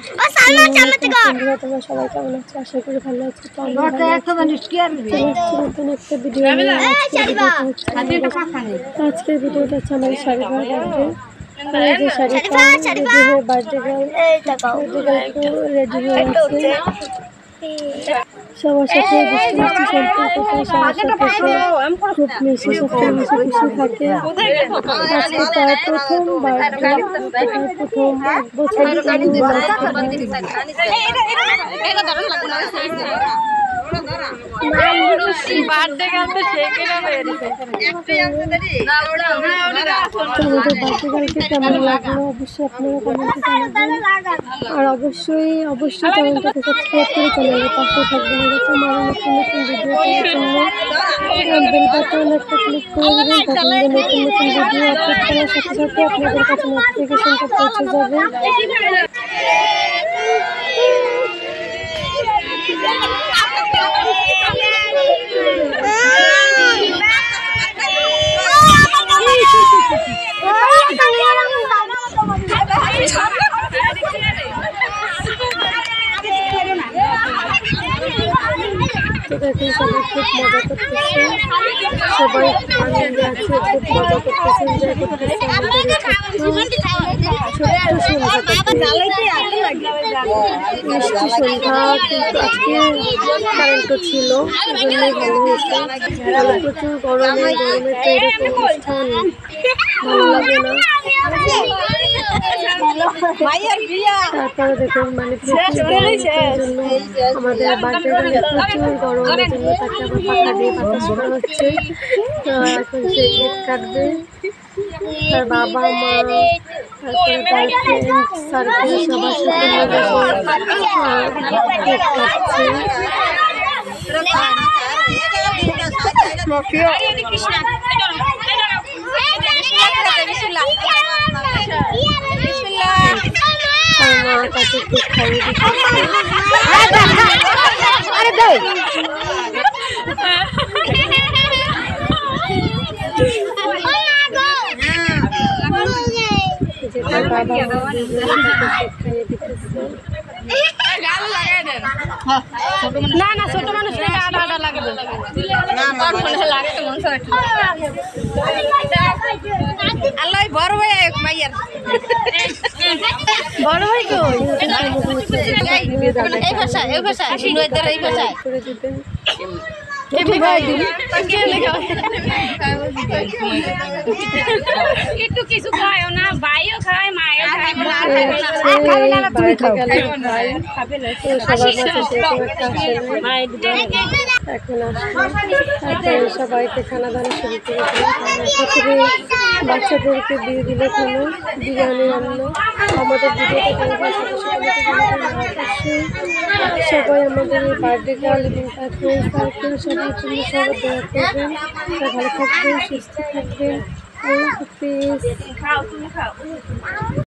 বন্ধুরা তোমরা সবাই কেমন আছো? আশা করি ভালো আছো। তো আমি নতুন একটা ভিডিও নিয়ে আজকের ভিডিওটা হচ্ছে আমার শাড়ি বার্থডে। এই যে শাড়িটা রেডি হয়ে বার্থডে রেডি হয়ে আছে সবার সাথে মিষ্টি সম্পর্কটা সবার সাথে খুব মিশে মিশে খুশি থাকে। আজকে তার প্রথম বার্থডে, প্রথম 1 বছর বার্থডে কালকে কেমন লাগলো অবশ্যই আপনারা কমেন্টে জানাবেন। আর অবশ্যই চ্যানেলটাকে সাবস্ক্রাইব করে চ্যানেলের পাশে থাকবেন। এরকম আরও নতুন নতুন ভিডিও পাওয়ার জন্য বেল বাটন একটা ক্লিক করে দেবেন। তাহলে নতুন নতুন ভিডিও আপলোড করার সাথে সাথে আপনাদের কাছে নোটিফিকেশনটা পৌঁছে যাবে। তো দেখুন সবাই খুব মজা করতেছে, সবাই আনন্দে আছে, খুব মজা করতেছে, এনজয় করতেছে। মিষ্টি সন্ধ্যা, কিন্তু আজকে কারেন্টও ছিল, এজন্যই ভালো হয়েছে। প্রচুর গরমে তো এরকম অনুষ্ঠান ভালো লাগে না। তারপরে দেখুন মানে জন্য আমাদের বার্থডে প্রচুর গরমের জন্য তাকে আবার পাখা দিয়ে বাতাস করা হচ্ছে। এখন সে কেক কাটবে, তার বাবা মা, তারপরে তার ফ্রেন্ড সার্কেল সবার সাথে কেক কাটছে। মা তাকে কেক খাইয়ে দিচ্ছে। তার বাবা খাইয়ে দিতেছে। না ছোট মানুষ আটা লাগবে আল্লাহ বড় ভাই মাইয়ার বড় ভাই কই এই ভাষা এই ভাষা করে দিবেন। একটু কিছু খায় না, ভাইও খায় মায়ও খায়, এখন আসলে সবাইকে খানা দানা শুরু করে প্রথমে বাচ্চাদেরকে দিয়ে দিলে খানো বিরিয়ানি রান্না। আমাদের ভিডিওটা সবাই আমাদের এই বার্থডে গার্ল এবং তার ফ্রেন্ড সার্কেল সবার জন্য সবাই দোয়া করবেন। ভালো থাকবেন, সুস্থ থাকবেন। আল্লাহ হাফিজ।